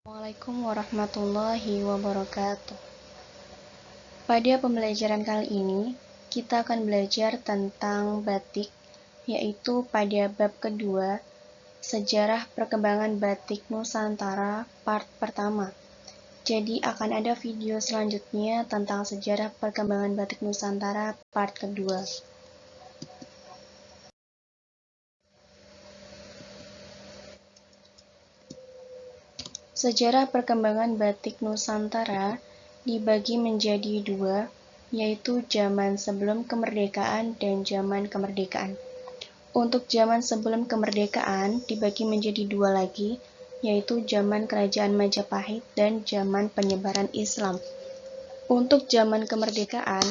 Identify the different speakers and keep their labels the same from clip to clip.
Speaker 1: Assalamualaikum warahmatullahi wabarakatuh. Pada pembelajaran kali ini, kita akan belajar tentang batik, yaitu pada bab kedua, Sejarah Perkembangan Batik Nusantara, part pertama. Jadi akan ada video selanjutnya tentang sejarah perkembangan batik Nusantara, part kedua. Sejarah perkembangan batik Nusantara dibagi menjadi dua, yaitu zaman sebelum kemerdekaan dan zaman kemerdekaan. Untuk zaman sebelum kemerdekaan dibagi menjadi dua lagi, yaitu zaman Kerajaan Majapahit dan zaman penyebaran Islam. Untuk zaman kemerdekaan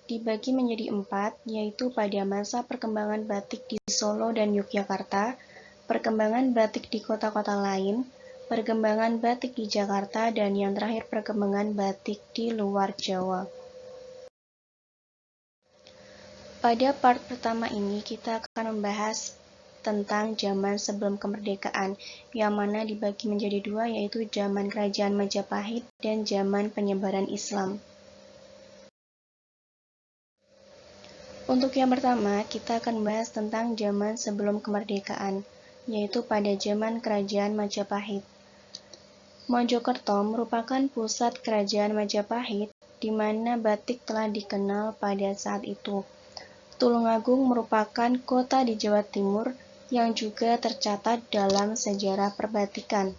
Speaker 1: dibagi menjadi empat, yaitu pada masa perkembangan batik di Solo dan Yogyakarta, perkembangan batik di kota-kota lain, perkembangan batik di Jakarta, dan yang terakhir perkembangan batik di luar Jawa. Pada part pertama ini kita akan membahas tentang zaman sebelum kemerdekaan, yang mana dibagi menjadi dua, yaitu zaman Kerajaan Majapahit dan zaman penyebaran Islam. Untuk yang pertama, kita akan membahas tentang zaman sebelum kemerdekaan, yaitu pada zaman Kerajaan Majapahit. Mojokerto merupakan pusat Kerajaan Majapahit, di mana batik telah dikenal pada saat itu. Tulungagung merupakan kota di Jawa Timur yang juga tercatat dalam sejarah perbatikan.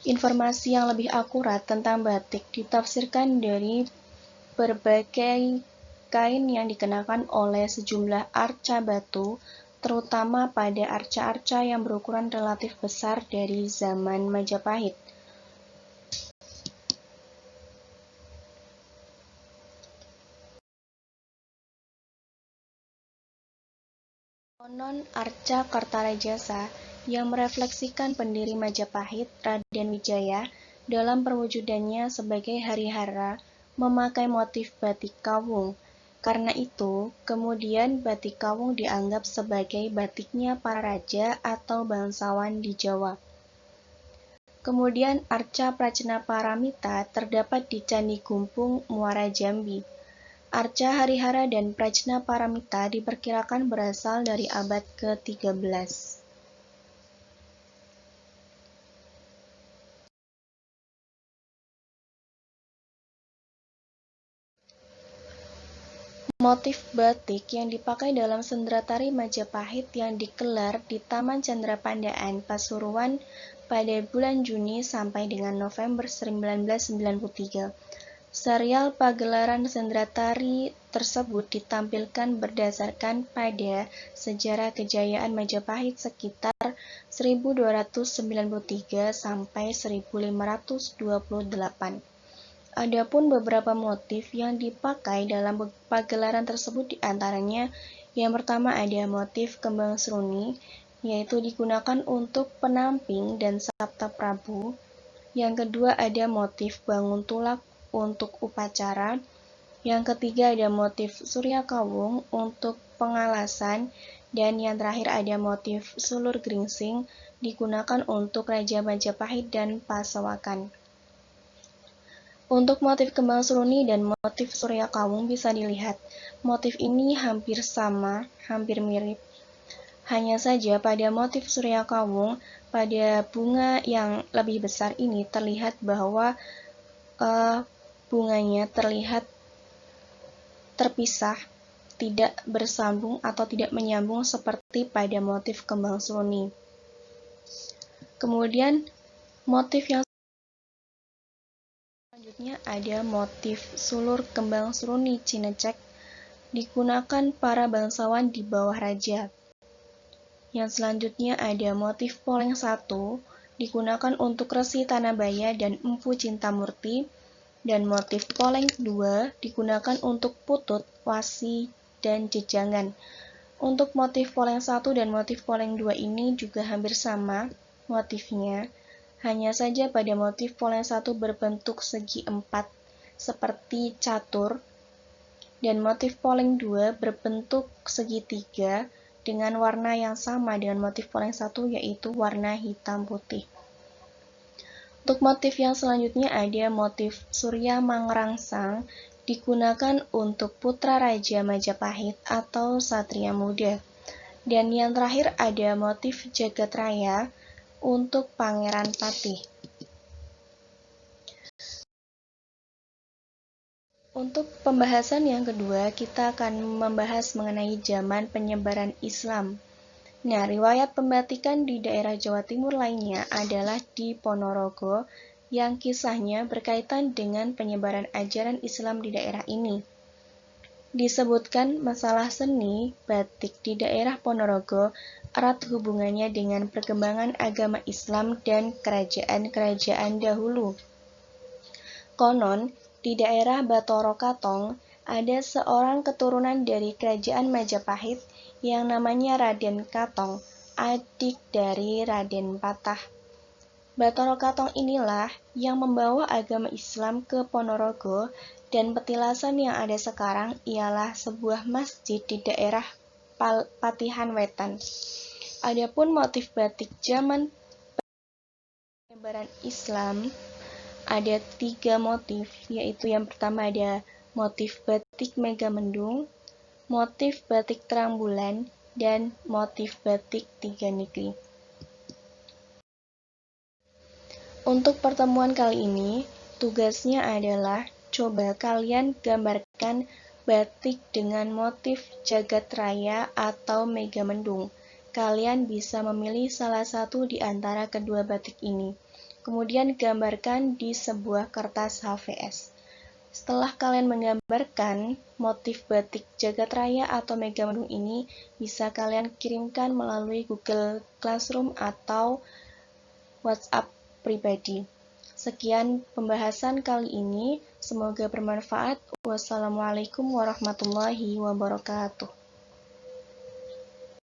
Speaker 1: Informasi yang lebih akurat tentang batik ditafsirkan dari berbagai kain yang dikenakan oleh sejumlah arca batu, terutama pada arca-arca yang berukuran relatif besar dari zaman Majapahit. Konon arca Kartarejasa yang merefleksikan pendiri Majapahit, Raden Wijaya, dalam perwujudannya sebagai Harihara memakai motif batik kawung. Karena itu, kemudian batik kawung dianggap sebagai batiknya para raja atau bangsawan di Jawa. Kemudian arca Prajna Paramita terdapat di Candi Gumpung, Muara Jambi. Arca Harihara dan Prajna Paramita diperkirakan berasal dari abad ke-13. Motif batik yang dipakai dalam sendratari Majapahit yang digelar di Taman Candrapandaan, Pasuruan pada bulan Juni sampai dengan November 1993. Serial pagelaran sendratari tersebut ditampilkan berdasarkan pada sejarah kejayaan Majapahit sekitar 1293 sampai 1528. Adapun beberapa motif yang dipakai dalam pagelaran tersebut diantaranya, yang pertama ada motif kembang seruni, yaitu digunakan untuk penamping dan sabta Prabu. Yang kedua ada motif bangun tulak untuk upacara. Yang ketiga ada motif Surya Kawung untuk pengalasan. Dan yang terakhir ada motif sulur geringsing digunakan untuk Raja Majapahit dan Pasewakan. Untuk motif kembang seruni dan motif Surya Kawung bisa dilihat, motif ini hampir sama, hampir mirip. Hanya saja pada motif Surya Kawung, pada bunga yang lebih besar ini terlihat bahwa bunganya terlihat terpisah, tidak bersambung atau tidak menyambung seperti pada motif kembang seruni. Kemudian motif yang selanjutnya ada motif sulur kembang seruni Cinecek, digunakan para bangsawan di bawah raja. Yang selanjutnya ada motif poleng 1, digunakan untuk Resi Tanabaya dan Empu Cintamurti, dan motif poleng 2 digunakan untuk Putut, Wasi, dan Jejangan. Untuk motif poleng 1 dan motif poleng 2 ini juga hampir sama motifnya, hanya saja pada motif poleng 1 berbentuk segi 4 seperti catur, dan motif poleng 2 berbentuk segitiga dengan warna yang sama dengan motif poleng 1, yaitu warna hitam putih. Untuk motif yang selanjutnya ada motif Surya Mangrangsang, digunakan untuk putra Raja Majapahit atau Satria Muda. Dan yang terakhir ada motif Jagat Raya untuk Pangeran Patih. Untuk pembahasan yang kedua, kita akan membahas mengenai zaman penyebaran Islam. Nah, riwayat pembatikan di daerah Jawa Timur lainnya adalah di Ponorogo, yang kisahnya berkaitan dengan penyebaran ajaran Islam di daerah ini. Disebutkan masalah seni batik di daerah Ponorogo erat hubungannya dengan perkembangan agama Islam dan kerajaan-kerajaan dahulu. Konon, di daerah Batoro Katong ada seorang keturunan dari kerajaan Majapahit yang namanya Raden Katong, adik dari Raden Patah. Batoro Katong inilah yang membawa agama Islam ke Ponorogo, dan petilasan yang ada sekarang ialah sebuah masjid di daerah Patihan Wetan. Adapun motif batik zaman penyebaran Islam ada 3 motif, yaitu yang pertama ada motif batik Megamendung, motif batik Terang Bulan, dan motif batik Tiga Negeri. Untuk pertemuan kali ini, tugasnya adalah coba kalian gambarkan batik dengan motif Jagat Raya atau Megamendung. Kalian bisa memilih salah satu di antara kedua batik ini. Kemudian gambarkan di sebuah kertas HVS. Setelah kalian menggambarkan motif batik Jagat Raya atau Megamendung ini, bisa kalian kirimkan melalui Google Classroom atau WhatsApp pribadi. Sekian pembahasan kali ini, semoga bermanfaat. Wassalamualaikum warahmatullahi wabarakatuh.